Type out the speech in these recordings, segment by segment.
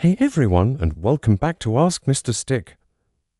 Hey everyone, and welcome back to Ask Mr. Stick.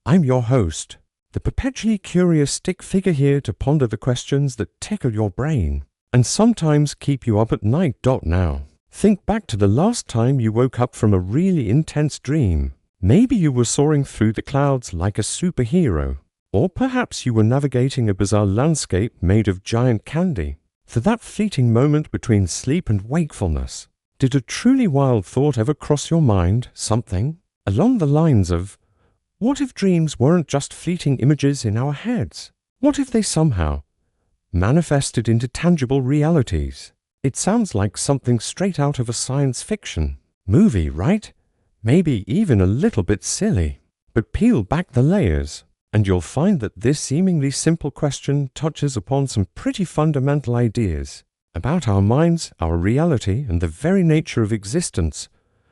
I'm your host, the perpetually curious stick figure here to ponder the questions that tickle your brain and sometimes keep you up at night. Now, think back to the last time you woke up from a really intense dream. Maybe you were soaring through the clouds like a superhero, or perhaps you were navigating a bizarre landscape made of giant candy. For that fleeting moment between sleep and wakefulness, did a truly wild thought ever cross your mind? Something along the lines of, what if dreams weren't just fleeting images in our heads? What if they somehow manifested into tangible realities? It sounds like something straight out of a science fiction movie, right? Maybe even a little bit silly. But peel back the layers, and you'll find that this seemingly simple question touches upon some pretty fundamental ideas about our minds, our reality, and the very nature of existence.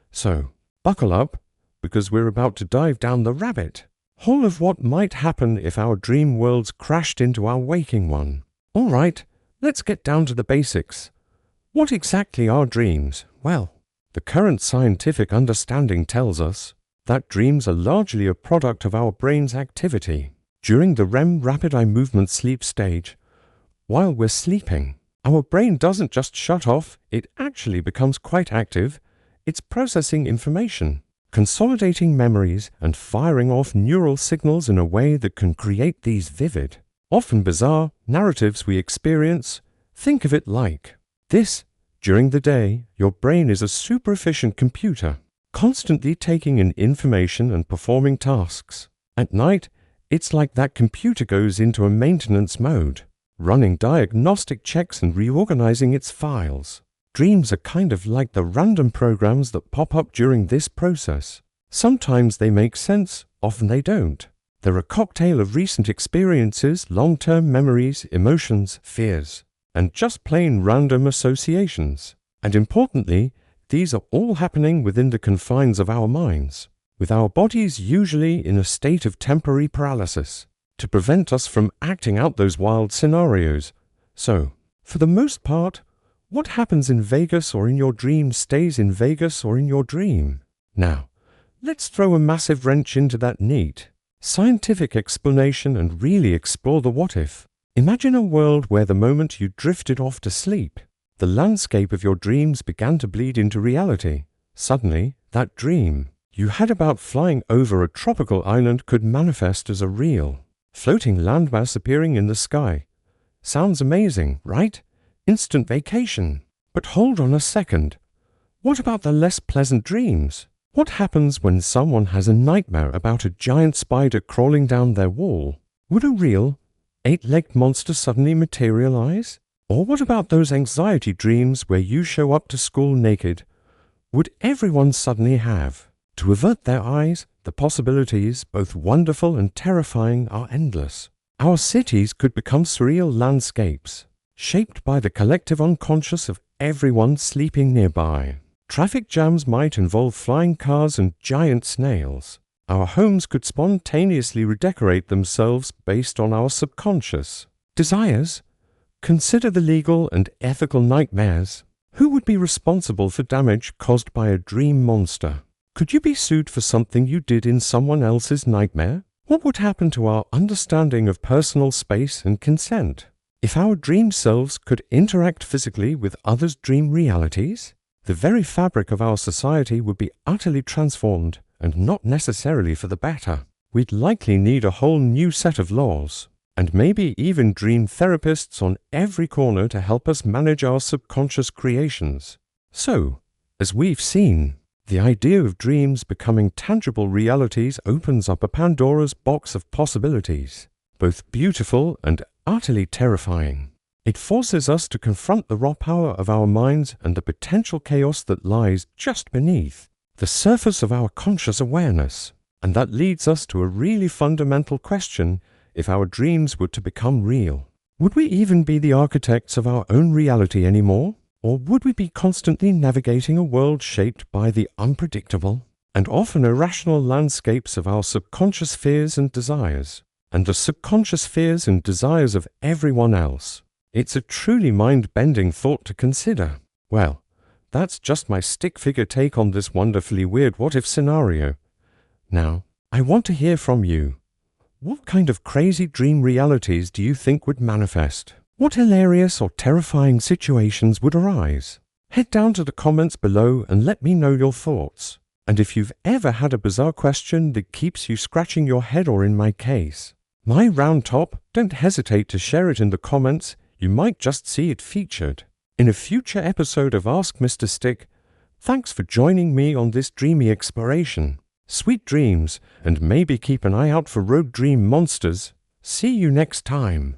So, buckle up, because we're about to dive down the rabbit hole of what might happen if our dream worlds crashed into our waking one. All right, let's get down to the basics. What exactly are dreams? Well, the current scientific understanding tells us that dreams are largely a product of our brain's activity during the REM rapid eye movement sleep stage. While we're sleeping, our brain doesn't just shut off, it actually becomes quite active. It's processing information, consolidating memories, and firing off neural signals in a way that can create these vivid, often bizarre, narratives we experience. Think of it like this. During the day, your brain is a super efficient computer, constantly taking in information and performing tasks. At night, it's like that computer goes into a maintenance mode, running diagnostic checks and reorganizing its files. Dreams are kind of like the random programs that pop up during this process. Sometimes they make sense, often they don't. They're a cocktail of recent experiences, long-term memories, emotions, fears, and just plain random associations. And importantly, these are all happening within the confines of our minds, with our bodies usually in a state of temporary paralysis, to prevent us from acting out those wild scenarios. So, for the most part, what happens in Vegas or in your dream stays in Vegas or in your dream. Now, let's throw a massive wrench into that neat, scientific explanation and really explore the what if. Imagine a world where the moment you drifted off to sleep, the landscape of your dreams began to bleed into reality. Suddenly, that dream you had about flying over a tropical island could manifest as a real, floating landmass appearing in the sky. Sounds amazing, right? Instant vacation. But hold on a second. What about the less pleasant dreams? What happens when someone has a nightmare about a giant spider crawling down their wall? Would a real, 8-legged monster suddenly materialize? Or what about those anxiety dreams where you show up to school naked? Would everyone suddenly have to avert their eyes? The possibilities, both wonderful and terrifying, are endless. Our cities could become surreal landscapes, shaped by the collective unconscious of everyone sleeping nearby. Traffic jams might involve flying cars and giant snails. Our homes could spontaneously redecorate themselves based on our subconscious desires. Consider the legal and ethical nightmares. Who would be responsible for damage caused by a dream monster? Could you be sued for something you did in someone else's nightmare? What would happen to our understanding of personal space and consent? If our dream selves could interact physically with others' dream realities, the very fabric of our society would be utterly transformed, and not necessarily for the better. We'd likely need a whole new set of laws, and maybe even dream therapists on every corner to help us manage our subconscious creations. So, as we've seen, the idea of dreams becoming tangible realities opens up a Pandora's box of possibilities, both beautiful and utterly terrifying. It forces us to confront the raw power of our minds and the potential chaos that lies just beneath the surface of our conscious awareness. And that leads us to a really fundamental question. If our dreams were to become real, would we even be the architects of our own reality anymore? Or would we be constantly navigating a world shaped by the unpredictable and often irrational landscapes of our subconscious fears and desires, and the subconscious fears and desires of everyone else? It's a truly mind-bending thought to consider. Well, that's just my stick figure take on this wonderfully weird what-if scenario. Now, I want to hear from you. What kind of crazy dream realities do you think would manifest? What hilarious or terrifying situations would arise? Head down to the comments below and let me know your thoughts. And if you've ever had a bizarre question that keeps you scratching your head, or in my case, my round top, don't hesitate to share it in the comments. You might just see it featured in a future episode of Ask Mr. Stick. Thanks for joining me on this dreamy exploration. Sweet dreams, and maybe keep an eye out for road dream monsters. See you next time.